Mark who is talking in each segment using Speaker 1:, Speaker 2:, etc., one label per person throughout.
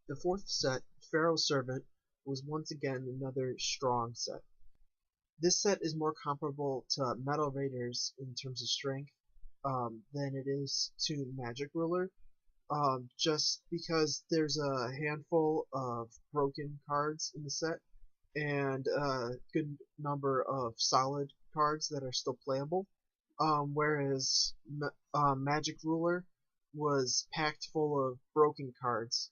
Speaker 1: The fourth set, Pharaoh's Servant, was once again another strong set. This set is more comparable to Metal Raiders in terms of strength than it is to Magic Ruler, just because there's a handful of broken cards in the set and a good number of solid cards that are still playable, whereas Magic Ruler was packed full of broken cards.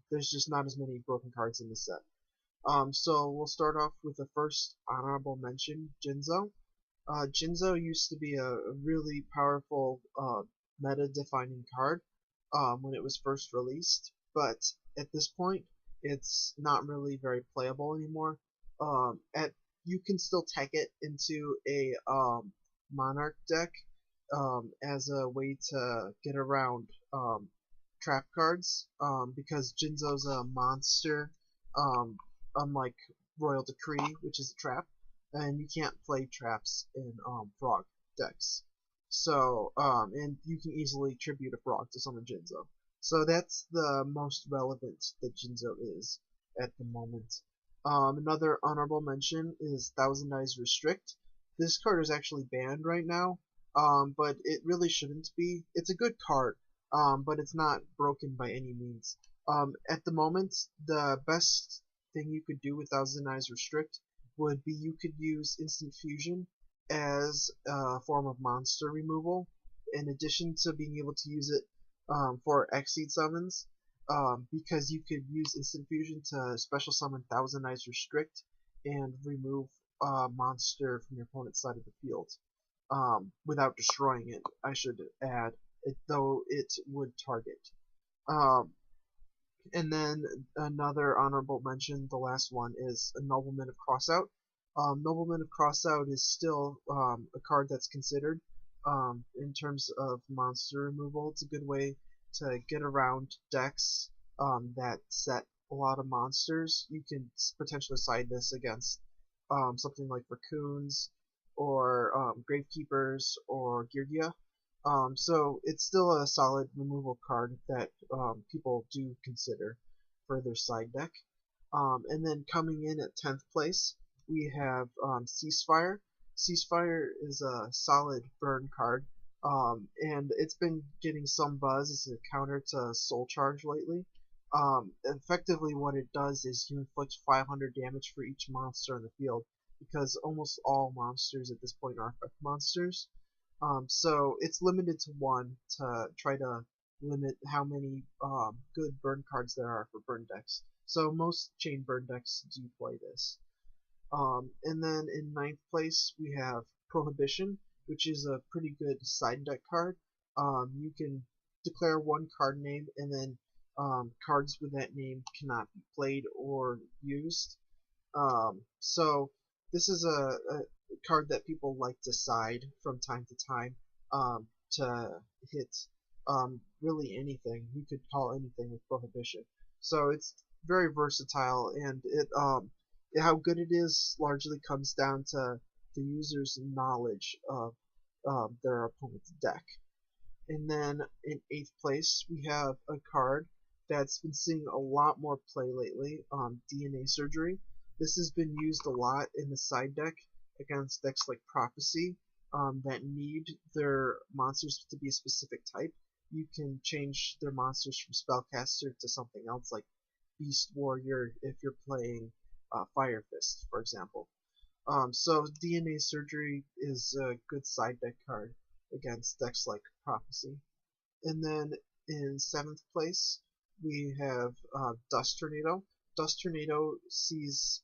Speaker 1: There's just not as many broken cards in the set. So we'll start off with the first honorable mention, Jinzo. Jinzo used to be a really powerful meta-defining card when it was first released, but at this point, it's not really very playable anymore. At You can still tech it into a Monarch deck as a way to get around trap cards because Jinzo's a monster, unlike Royal Decree, which is a trap, and you can't play traps in frog decks. So, and you can easily tribute a frog to summon Jinzo. So that's the most relevant that Jinzo is at the moment. Another honorable mention is Thousand Eyes Restrict. This card is actually banned right now, but it really shouldn't be. It's a good card, but it's not broken by any means. At the moment, the best thing you could do with Thousand Eyes Restrict would be you could use Instant Fusion as a form of monster removal, in addition to being able to use it for Exceed summons, because you could use Instant Fusion to special summon Thousand Eyes Restrict and remove a monster from your opponent's side of the field without destroying it, I should add, though it would target. And then another honorable mention, the last one, is a Nobleman of Crossout. Nobleman of Crossout is still a card that's considered in terms of monster removal. It's a good way to get around decks that set a lot of monsters. You can potentially side this against something like Raccoons or Gravekeepers or Girgia. So it's still a solid removal card that people do consider for their side deck. And then coming in at 10th place, we have Ceasefire. Ceasefire is a solid burn card, and it's been getting some buzz as a counter to Soul Charge lately. Effectively what it does is you inflict 500 damage for each monster on the field, because almost all monsters at this point are effect monsters. So it's limited to one to try to limit how many good burn cards there are for burn decks. So most chain burn decks do play this. And then in 9th place we have Prohibition, which is a pretty good side deck card. You can declare one card name, and then cards with that name cannot be played or used. So this is a card that people like to side from time to time to hit really anything. You could call anything with Prohibition. So it's very versatile, and it how good it is largely comes down to the user's knowledge of their opponent's deck. And then in 8th place we have a card that's been seeing a lot more play lately, DNA Surgery. This has been used a lot in the side deck against decks like Prophecy that need their monsters to be a specific type. You can change their monsters from Spellcaster to something else, like Beast Warrior if you're playing Fire Fist, for example. So DNA Surgery is a good side deck card against decks like Prophecy. And then in 7th place we have Dust Tornado. Dust Tornado sees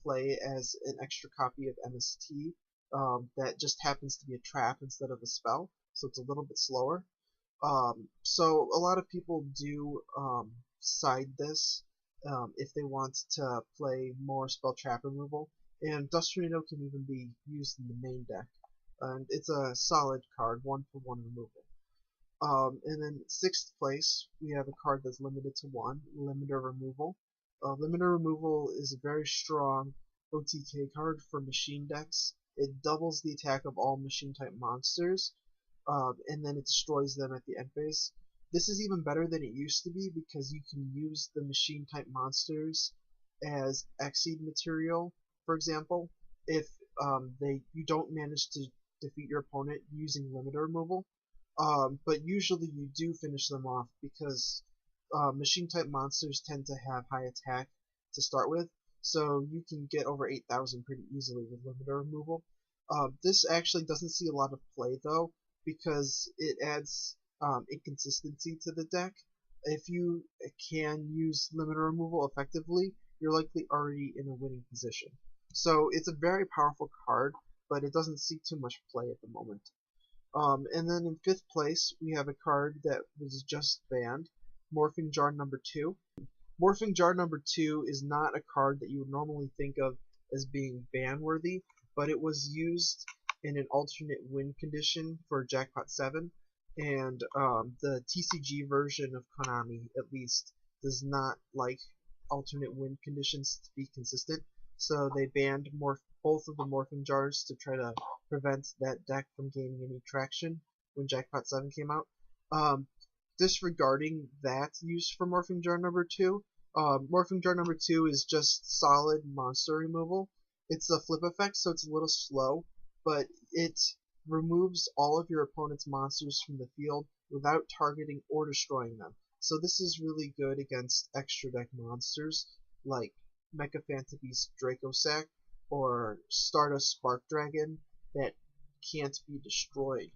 Speaker 1: play as an extra copy of MST that just happens to be a trap instead of a spell, so it's a little bit slower. So a lot of people do side this if they want to play more spell trap removal, and Dust Tornado can even be used in the main deck, and it's a solid card, 1-for-1 removal. And then 6th place, we have a card that's limited to 1, Limiter Removal. Limiter Removal is a very strong OTK card for machine decks. It doubles the attack of all machine type monsters, and then it destroys them at the end phase. This is even better than it used to be because you can use the machine type monsters as exceed material, for example, if you don't manage to defeat your opponent using limiter removal. But usually you do finish them off because machine type monsters tend to have high attack to start with, so you can get over 8,000 pretty easily with limiter removal. This actually doesn't see a lot of play though, because it adds inconsistency to the deck. If you can use limiter removal effectively, you're likely already in a winning position. So it's a very powerful card, but it doesn't see too much play at the moment. And then in 5th place, we have a card that was just banned, Morphing Jar number 2. Morphing Jar number 2 is not a card that you would normally think of as being ban-worthy, but it was used in an alternate win condition for Jackpot 7, and the TCG version of Konami, at least, does not like alternate win conditions to be consistent, so they banned both of the Morphing Jars to try to prevent that deck from gaining any traction when Jackpot 7 came out. Disregarding that use for Morphing Jar number 2, Morphing Jar number 2 is just solid monster removal. It's a flip effect, so it's a little slow, but it removes all of your opponent's monsters from the field without targeting or destroying them. So this is really good against extra deck monsters like Mecha Phantom Draco Sack or Stardust Spark Dragon that can't be destroyed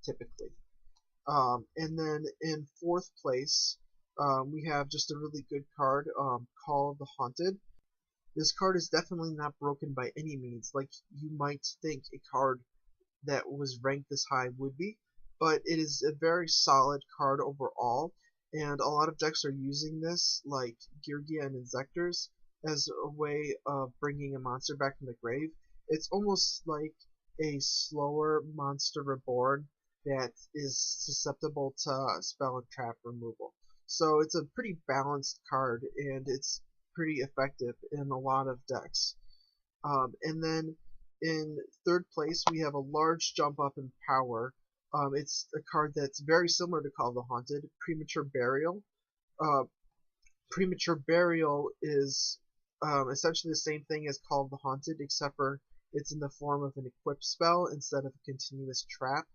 Speaker 1: typically. And then in 4th place, we have just a really good card, Call of the Haunted. This card is definitely not broken by any means, like you might think a card that was ranked this high would be, but it is a very solid card overall, and a lot of decks are using this, like Girgia and Inzectors, as a way of bringing a monster back from the grave. It's almost like a slower Monster Reborn that is susceptible to spell and trap removal. So it's a pretty balanced card, and it's pretty effective in a lot of decks. And then in 3rd place, we have a large jump up in power. It's a card that's very similar to Call of the Haunted, Premature Burial. Premature Burial is essentially the same thing as Call of the Haunted, except for it's in the form of an equipped spell instead of a continuous trap.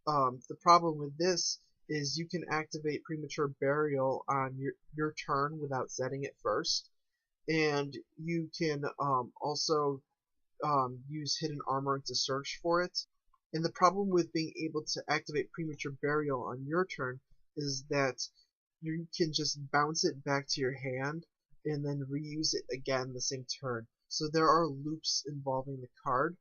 Speaker 1: The problem with this is you can activate Premature Burial on your turn without setting it first, and you can also use Hidden Armor to search for it. And the problem with being able to activate Premature Burial on your turn is that you can just bounce it back to your hand and then reuse it again the same turn. So there are loops involving the card.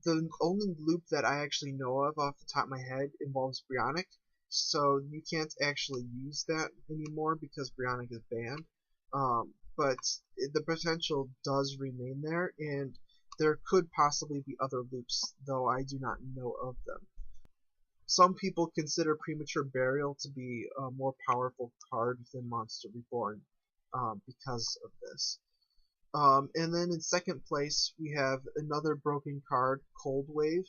Speaker 1: The only loop that I actually know of off the top of my head involves Brionic, so you can't actually use that anymore because Brionic is banned. But the potential does remain there, and there could possibly be other loops, though I do not know of them. Some people consider Premature Burial to be a more powerful card than Monster Reborn because of this. And then in 2nd place, we have another broken card, Cold Wave.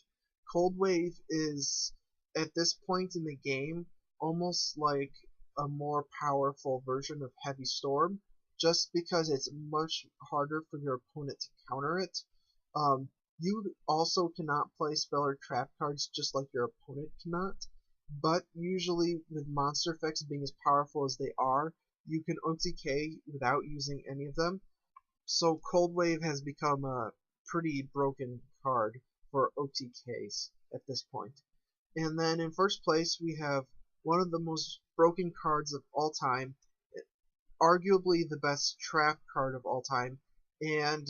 Speaker 1: Cold Wave is, at this point in the game, almost like a more powerful version of Heavy Storm, just because it's much harder for your opponent to counter it. You also cannot play spell or trap cards just like your opponent cannot, but usually with monster effects being as powerful as they are, you can OTK without using any of them. So Cold Wave has become a pretty broken card for OTKs at this point. And then in 1st place, we have one of the most broken cards of all time, arguably the best trap card of all time, and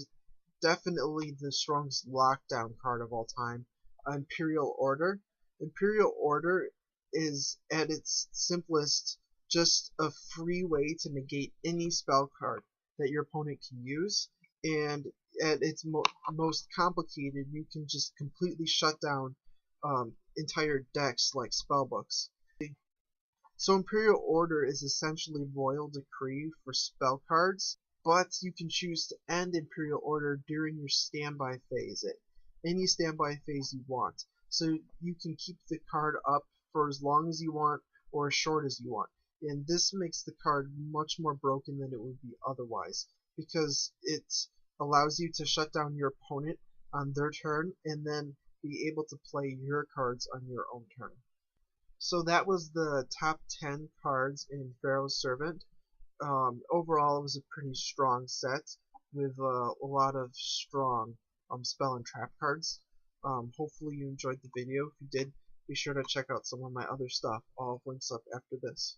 Speaker 1: definitely the strongest lockdown card of all time, Imperial Order. Imperial Order is, at its simplest, just a free way to negate any spell card that your opponent can use, and at its most complicated, you can just completely shut down entire decks like spellbooks. So Imperial Order is essentially Royal Decree for spell cards, but you can choose to end Imperial Order during your standby phase, at any standby phase you want. So you can keep the card up for as long as you want, or as short as you want. And this makes the card much more broken than it would be otherwise, because it allows you to shut down your opponent on their turn and then be able to play your cards on your own turn. So that was the top 10 cards in Pharaoh's Servant. Overall, it was a pretty strong set with a lot of strong spell and trap cards. Hopefully you enjoyed the video. If you did, be sure to check out some of my other stuff. I'll have links up after this.